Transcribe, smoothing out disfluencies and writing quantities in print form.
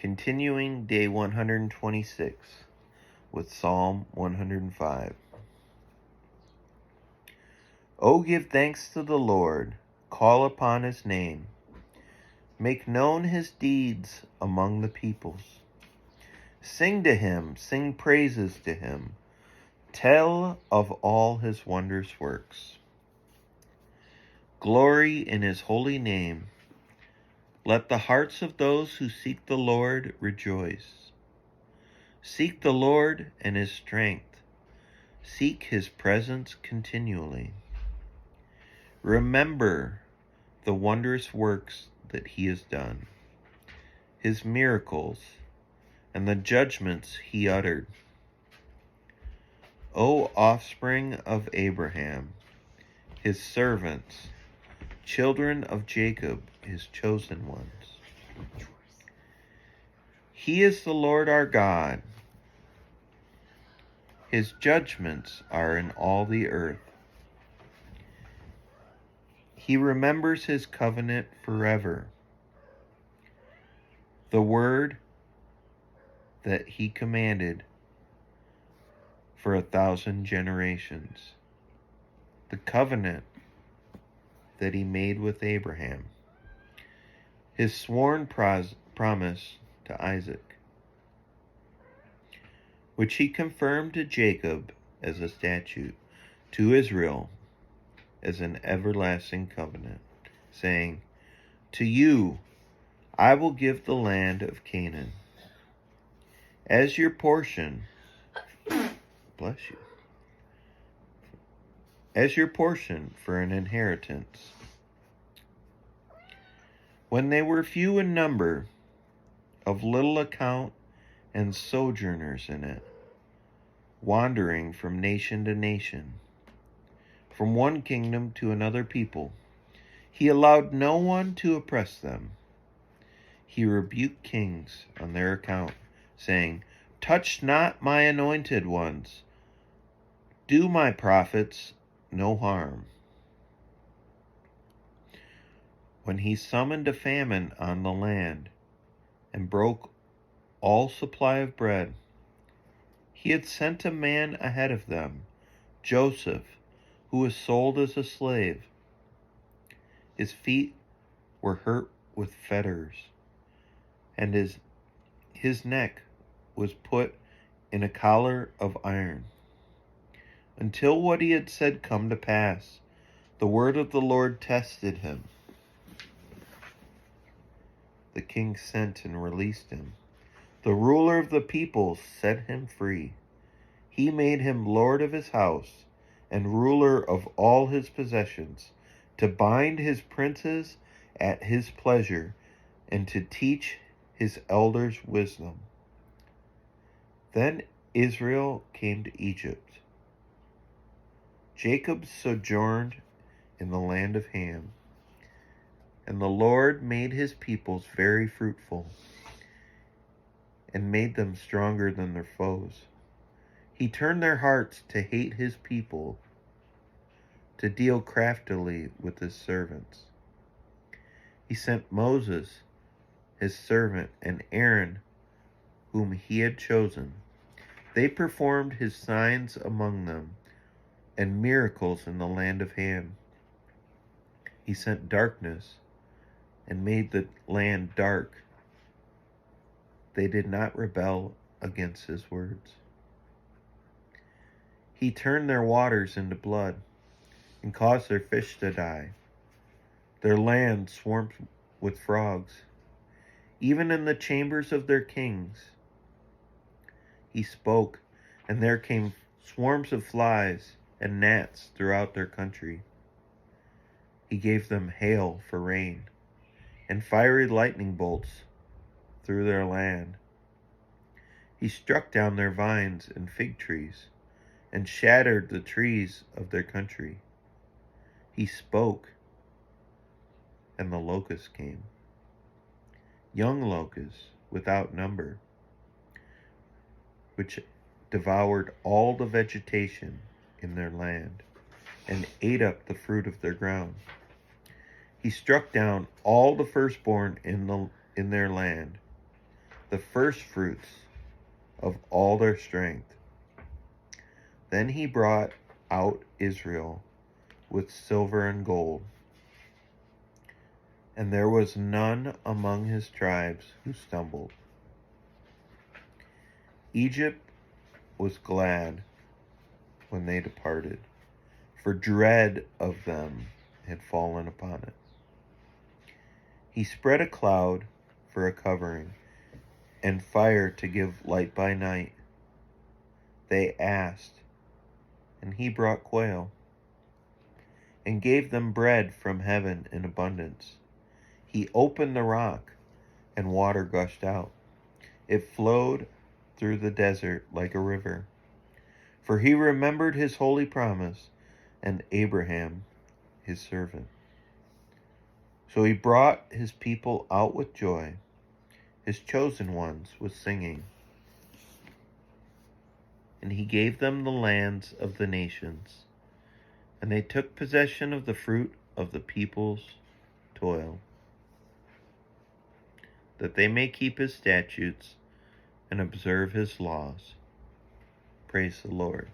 Continuing day 126 with Psalm 105. O give thanks to the Lord, call upon his name. Make known his deeds among the peoples. Sing to him, sing praises to him. Tell of all his wondrous works. Glory in his holy name. Let the hearts of those who seek the Lord rejoice. Seek the Lord and his strength. Seek his presence continually. Remember the wondrous works that he has done, his miracles, and the judgments he uttered. O offspring of Abraham, his servants, children of Jacob, his chosen ones. He is the Lord our God. His judgments are in all the earth. He remembers his covenant forever, the word that he commanded for 1,000 generations, the covenant that he made with Abraham, his sworn promise to Isaac, which he confirmed to Jacob as a statute, to Israel as an everlasting covenant, saying, to you I will give the land of Canaan as your portion. Bless you. As your portion for an inheritance. When they were few in number, of little account, and sojourners in it, wandering from nation to nation, from one kingdom to another people, he allowed no one to oppress them. He rebuked kings on their account, saying, touch not my anointed ones. Do my prophets no harm. When he summoned a famine on the land and broke all supply of bread, he had sent a man ahead of them, Joseph, who was sold as a slave. His feet were hurt with fetters, and his neck was put in a collar of iron, until what he had said come to pass. The word of the Lord tested him. The king sent and released him. The ruler of the people set him free. He made him lord of his house and ruler of all his possessions, to bind his princes at his pleasure and to teach his elders wisdom. Then Israel came to Egypt. Jacob sojourned in the land of Ham. And the Lord made his peoples very fruitful, and made them stronger than their foes. He turned their hearts to hate his people, to deal craftily with his servants. He sent Moses, his servant, and Aaron, whom he had chosen. They performed his signs among them, and miracles in the land of Ham. He sent darkness and made the land dark. They did not rebel against his words. He turned their waters into blood and caused their fish to die. Their land swarmed with frogs, even in the chambers of their kings. He spoke, and there came swarms of flies and gnats throughout their country. He gave them hail for rain, and fiery lightning bolts through their land. He struck down their vines and fig trees, and shattered the trees of their country. He spoke, and the locusts came, young locusts without number, which devoured all the vegetation in their land, and ate up the fruit of their ground. He struck down all the firstborn in their land, the first fruits of all their strength. Then he brought out Israel with silver and gold, and there was none among his tribes who stumbled. Egypt was glad when they departed, for dread of them had fallen upon it. He spread a cloud for a covering, and fire to give light by night. They asked, and he brought quail, and gave them bread from heaven in abundance. He opened the rock, and water gushed out. It flowed through the desert like a river. For he remembered his holy promise, and Abraham his servant. So he brought his people out with joy, his chosen ones with singing. And he gave them the lands of the nations, and they took possession of the fruit of the people's toil, that they may keep his statutes and observe his laws. Praise the Lord.